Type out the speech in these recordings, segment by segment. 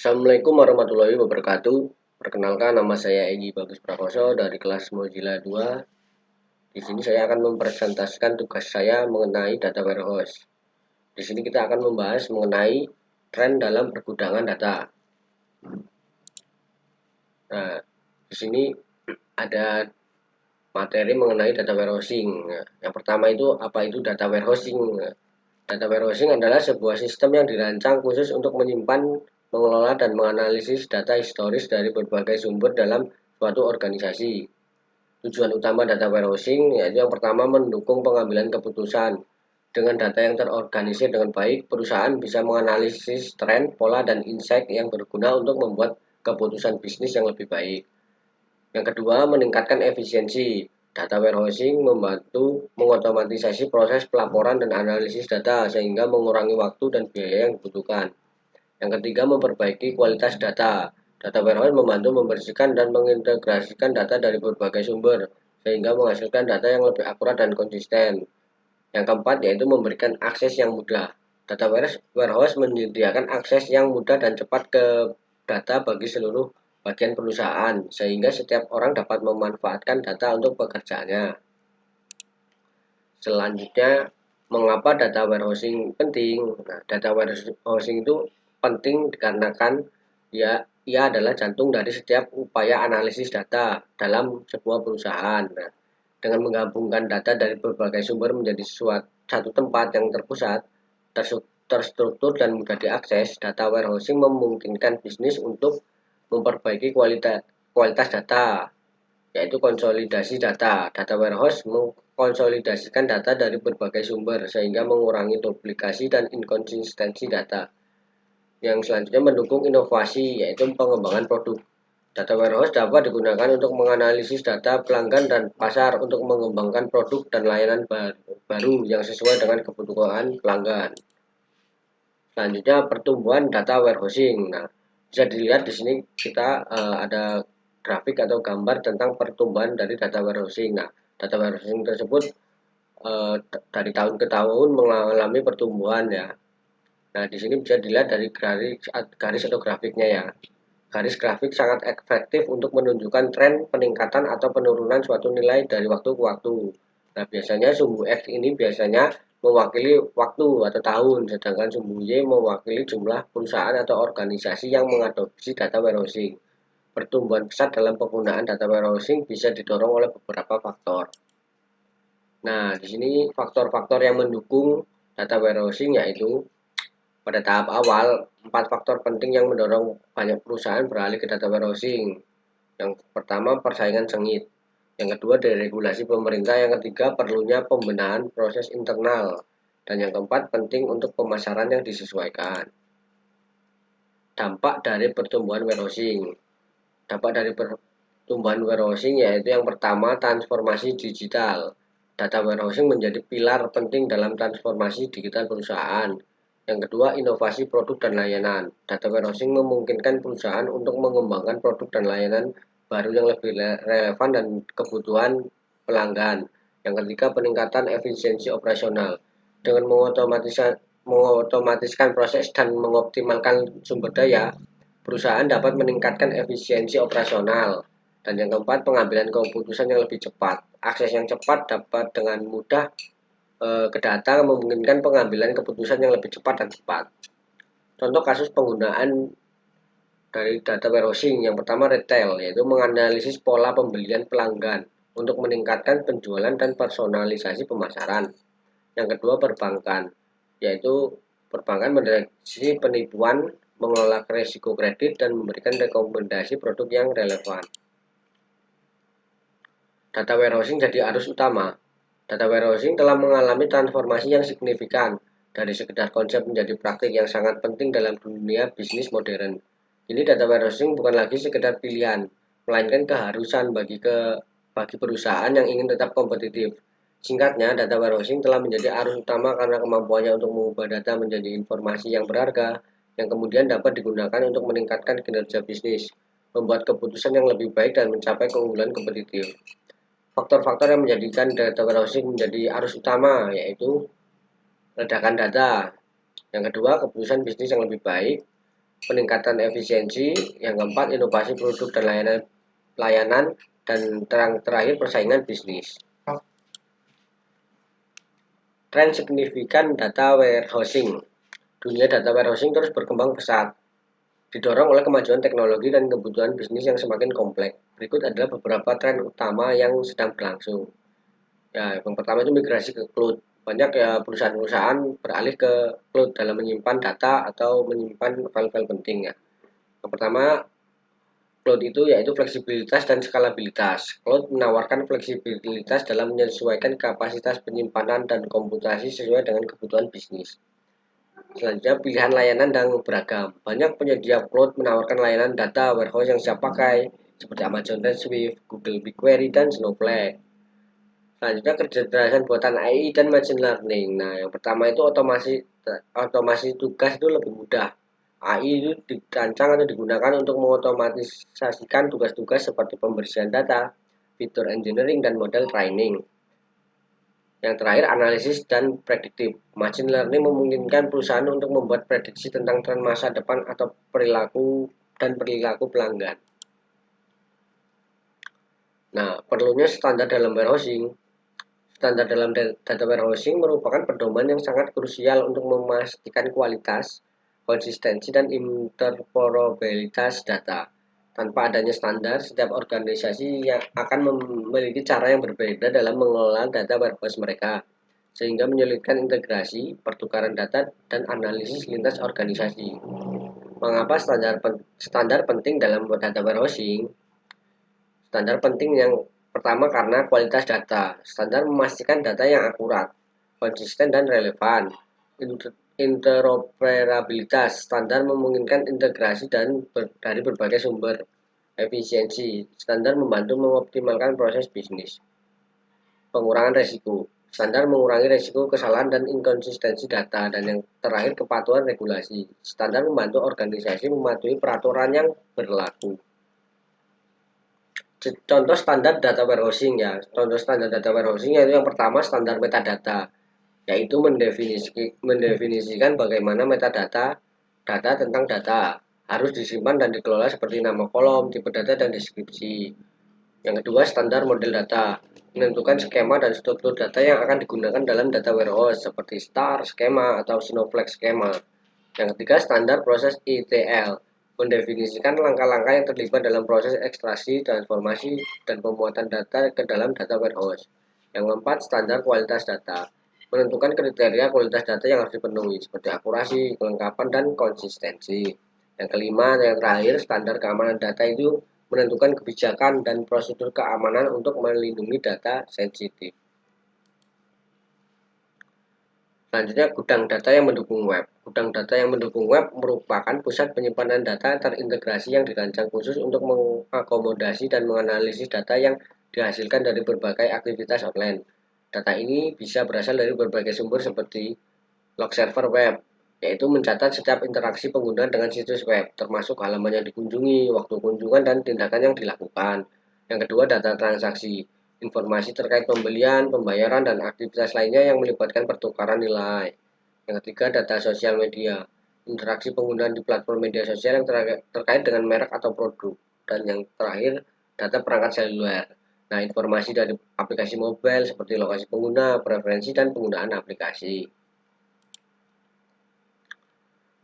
Assalamualaikum warahmatullahi wabarakatuh. Perkenalkan, nama saya Egi Bagus Prakoso dari kelas Mozilla 2. Di sini saya akan mempresentasikan tugas saya mengenai data warehouse. Di sini kita akan membahas mengenai tren dalam pergudangan data. Nah, di sini ada materi mengenai data warehousing. Nah, yang pertama itu apa itu data warehousing? Nah, data warehousing adalah sebuah sistem yang dirancang khusus untuk menyimpan, mengelola, dan menganalisis data historis dari berbagai sumber dalam suatu organisasi. Tujuan utama data warehousing yaitu yang pertama mendukung pengambilan keputusan. Dengan data yang terorganisir dengan baik, perusahaan bisa menganalisis tren, pola, dan insight yang berguna untuk membuat keputusan bisnis yang lebih baik. Yang kedua, meningkatkan efisiensi. Data warehousing membantu mengotomatisasi proses pelaporan dan analisis data sehingga mengurangi waktu dan biaya yang dibutuhkan. Yang ketiga, memperbaiki kualitas data. Data warehouse membantu membersihkan dan mengintegrasikan data dari berbagai sumber sehingga menghasilkan data yang lebih akurat dan konsisten. Yang keempat, yaitu memberikan akses yang mudah. Data warehouse menyediakan akses yang mudah dan cepat ke data bagi seluruh bagian perusahaan, sehingga setiap orang dapat memanfaatkan data untuk pekerjaannya. Selanjutnya, mengapa data warehousing penting? Nah, data warehousing itu penting dikarenakan ia adalah jantung dari setiap upaya analisis data dalam sebuah perusahaan. Nah, dengan menggabungkan data dari berbagai sumber menjadi satu tempat yang terpusat, terstruktur dan mudah diakses, data warehousing memungkinkan bisnis untuk memperbaiki kualitas data, yaitu konsolidasi data. Data warehouse mengkonsolidasikan data dari berbagai sumber sehingga mengurangi duplikasi dan inkonsistensi data. Yang selanjutnya mendukung inovasi, yaitu pengembangan produk. Data warehouse dapat digunakan untuk menganalisis data pelanggan dan pasar untuk mengembangkan produk dan layanan baru yang sesuai dengan kebutuhan pelanggan. Selanjutnya pertumbuhan data warehousing. Nah, bisa dilihat di sini kita ada grafik atau gambar tentang pertumbuhan dari data warehousing. Nah, data warehousing tersebut dari tahun ke tahun mengalami pertumbuhan ya. Nah, di sini bisa dilihat dari garis atau grafiknya ya. Garis grafik sangat efektif untuk menunjukkan tren peningkatan atau penurunan suatu nilai dari waktu ke waktu. Nah, biasanya sumbu X ini biasanya mewakili waktu atau tahun, sedangkan sumbu Y mewakili jumlah perusahaan atau organisasi yang mengadopsi data warehousing. Pertumbuhan pesat dalam penggunaan data warehousing bisa didorong oleh beberapa faktor. Nah, di sini faktor-faktor yang mendukung data warehousing yaitu pada tahap awal, 4 faktor penting yang mendorong banyak perusahaan beralih ke data warehousing. Yang pertama, persaingan sengit. Yang kedua, deregulasi pemerintah. Yang ketiga, perlunya pembenahan proses internal. Dan yang keempat, penting untuk pemasaran yang disesuaikan. Dampak dari pertumbuhan warehousing. Dampak dari pertumbuhan warehousing yaitu yang pertama, transformasi digital. Data warehousing menjadi pilar penting dalam transformasi digital perusahaan. Yang kedua, inovasi produk dan layanan. Data warehousing memungkinkan perusahaan untuk mengembangkan produk dan layanan baru yang lebih relevan dan kebutuhan pelanggan. Yang ketiga, peningkatan efisiensi operasional. Dengan mengotomatiskan proses dan mengoptimalkan sumber daya, perusahaan dapat meningkatkan efisiensi operasional. Dan yang keempat, pengambilan keputusan yang lebih cepat. Akses yang cepat dapat dengan mudah ke data memungkinkan pengambilan keputusan yang lebih cepat dan tepat. Contoh kasus penggunaan dari data warehousing yang pertama retail, yaitu menganalisis pola pembelian pelanggan untuk meningkatkan penjualan dan personalisasi pemasaran. Yang kedua perbankan, yaitu perbankan mendeteksi penipuan, mengelola risiko kredit, dan memberikan rekomendasi produk yang relevan. Data warehousing jadi arus utama. Data warehousing telah mengalami transformasi yang signifikan dari sekedar konsep menjadi praktik yang sangat penting dalam dunia bisnis modern. Ini data warehousing bukan lagi sekedar pilihan, melainkan keharusan bagi perusahaan yang ingin tetap kompetitif. Singkatnya, data warehousing telah menjadi arus utama karena kemampuannya untuk mengubah data menjadi informasi yang berharga, yang kemudian dapat digunakan untuk meningkatkan kinerja bisnis, membuat keputusan yang lebih baik dan mencapai keunggulan kompetitif. Faktor-faktor yang menjadikan data warehousing menjadi arus utama yaitu ledakan data. Yang kedua, keputusan bisnis yang lebih baik. peningkatan efisiensi. Yang keempat, inovasi produk dan layanan. Dan terakhir, persaingan bisnis. Tren signifikan data warehousing. Dunia data warehousing terus berkembang pesat, didorong oleh kemajuan teknologi dan kebutuhan bisnis yang semakin kompleks. Berikut adalah beberapa tren utama yang sedang berlangsung. Ya, yang pertama itu migrasi ke cloud. Banyak ya perusahaan-perusahaan beralih ke cloud dalam menyimpan data atau menyimpan file-file penting ya. Yang pertama, cloud itu yaitu fleksibilitas dan skalabilitas. Cloud menawarkan fleksibilitas dalam menyesuaikan kapasitas penyimpanan dan komputasi sesuai dengan kebutuhan bisnis. Selanjutnya, pilihan layanan dan beragam. Banyak penyedia cloud menawarkan layanan data warehouse yang siap pakai, seperti Amazon Redshift, Google BigQuery, dan Snowflake. Selanjutnya, kecerdasan buatan AI dan machine learning. Nah, yang pertama itu otomasi tugas itu lebih mudah. AI itu dirancang atau digunakan untuk mengotomatisasikan tugas-tugas seperti pembersihan data, fitur engineering, dan model training. Yang terakhir, analisis dan prediktif. Machine learning memungkinkan perusahaan untuk membuat prediksi tentang tren masa depan atau perilaku pelanggan. Nah, perlunya standar dalam warehousing. Standar dalam data warehousing merupakan pedoman yang sangat krusial untuk memastikan kualitas, konsistensi, dan interoperabilitas data. Tanpa adanya standar, setiap organisasi yang akan memiliki cara yang berbeda dalam mengelola data warehouse mereka, sehingga menyulitkan integrasi, pertukaran data, dan analisis lintas organisasi. Mengapa standar penting dalam data warehousing? Standar penting yang pertama karena kualitas data. Standar memastikan data yang akurat, konsisten, dan relevan. Interoperabilitas. Standar memungkinkan integrasi dari berbagai sumber. Efisiensi. Standar membantu mengoptimalkan proses bisnis. Pengurangan resiko. Standar mengurangi resiko kesalahan dan inkonsistensi data. Dan yang terakhir, kepatuhan regulasi. Standar membantu organisasi mematuhi peraturan yang berlaku. Contoh standar data warehousing ya. Contoh standar data warehousing yaitu yang pertama, standar metadata, yaitu mendefinisikan bagaimana metadata data tentang data harus disimpan dan dikelola seperti nama kolom, tipe data, dan deskripsi. Yang kedua, standar model data, menentukan skema dan struktur data yang akan digunakan dalam data warehouse seperti star skema atau snowflake skema. Yang ketiga, standar proses ETL, mendefinisikan langkah-langkah yang terlibat dalam proses ekstraksi, transformasi, dan pemuatan data ke dalam data warehouse. Yang keempat, standar kualitas data, menentukan kriteria kualitas data yang harus dipenuhi, seperti akurasi, kelengkapan, dan konsistensi. Yang kelima, yang terakhir, standar keamanan data itu menentukan kebijakan dan prosedur keamanan untuk melindungi data sensitif. Selanjutnya, gudang data yang mendukung web. Gudang data yang mendukung web merupakan pusat penyimpanan data terintegrasi yang dirancang khusus untuk mengakomodasi dan menganalisis data yang dihasilkan dari berbagai aktivitas online. Data ini bisa berasal dari berbagai sumber seperti log server web, yaitu mencatat setiap interaksi pengguna dengan situs web, termasuk halaman yang dikunjungi, waktu kunjungan, dan tindakan yang dilakukan. Yang kedua, data transaksi. Informasi terkait pembelian, pembayaran, dan aktivitas lainnya yang melibatkan pertukaran nilai. Yang ketiga, data sosial media. Interaksi penggunaan di platform media sosial yang terkait dengan merek atau produk. Dan yang terakhir, data perangkat seluler. Nah, informasi dari aplikasi mobile seperti lokasi pengguna, preferensi, dan penggunaan aplikasi.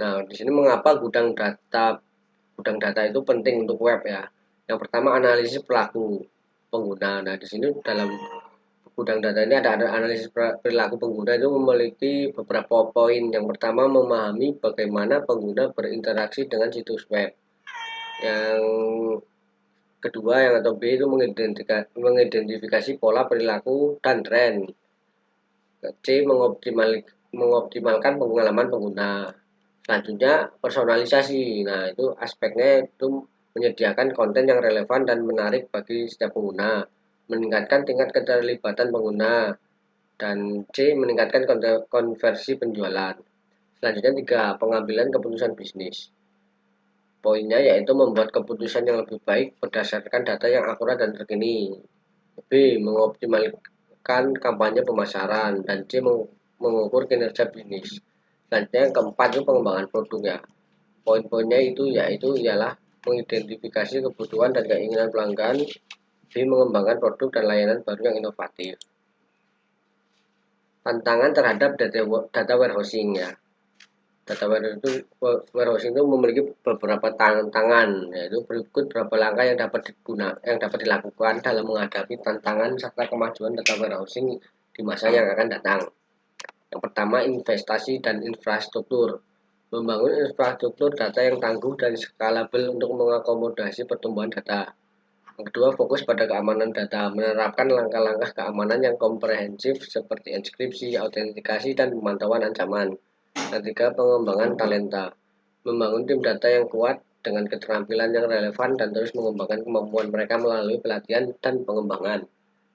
Nah, di sini mengapa gudang data itu penting untuk web ya. Yang pertama, analisis pelaku pengguna. Nah, di sini dalam gudang data ini ada analisis perilaku pengguna itu memiliki beberapa poin. Yang pertama, memahami bagaimana pengguna berinteraksi dengan situs web. Yang kedua, yang atau B itu mengidentifikasi pola perilaku dan tren. C, mengoptimalkan pengalaman pengguna. Selanjutnya, personalisasi. Nah, itu aspeknya itu menyediakan konten yang relevan dan menarik bagi setiap pengguna, meningkatkan tingkat keterlibatan pengguna, dan C, meningkatkan konversi penjualan. Selanjutnya, 3, pengambilan keputusan bisnis. Poinnya yaitu membuat keputusan yang lebih baik berdasarkan data yang akurat dan terkini. B, mengoptimalkan kampanye pemasaran, dan C, mengukur kinerja bisnis. Selanjutnya yang keempat itu pengembangan produk ya. Poin-poinnya itu yaitu ialah mengidentifikasi kebutuhan dan keinginan pelanggan, B. Mengembangkan produk dan layanan baru yang inovatif. Tantangan terhadap data warehousing ya. Data warehousing itu memiliki beberapa tantangan, yaitu berikut beberapa langkah yang dapat dilakukan dalam menghadapi tantangan serta kemajuan data warehousing di masa yang akan datang. Yang pertama, investasi dan infrastruktur. Membangun infrastruktur data yang tangguh dan skalabel untuk mengakomodasi pertumbuhan data. Yang kedua, fokus pada keamanan data, menerapkan langkah-langkah keamanan yang komprehensif seperti enkripsi, autentikasi, dan pemantauan ancaman. Ketiga, pengembangan talenta, membangun tim data yang kuat dengan keterampilan yang relevan dan terus mengembangkan kemampuan mereka melalui pelatihan dan pengembangan.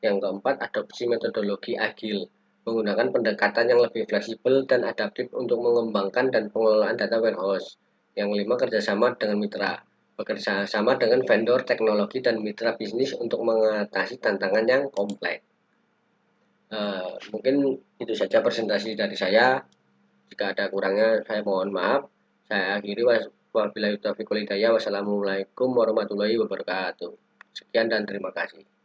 Yang keempat, adopsi metodologi agil, menggunakan pendekatan yang lebih fleksibel dan adaptif untuk mengembangkan dan pengelolaan data warehouse. Yang kelima, kerjasama dengan mitra, bekerja sama dengan vendor teknologi dan mitra bisnis untuk mengatasi tantangan yang kompleks. Mungkin itu saja presentasi dari saya. Jika ada kurangnya, saya mohon maaf. Saya akhiri. Wabillahi taufiq wal hidayah. Wassalamualaikum warahmatullahi wabarakatuh. Sekian dan terima kasih.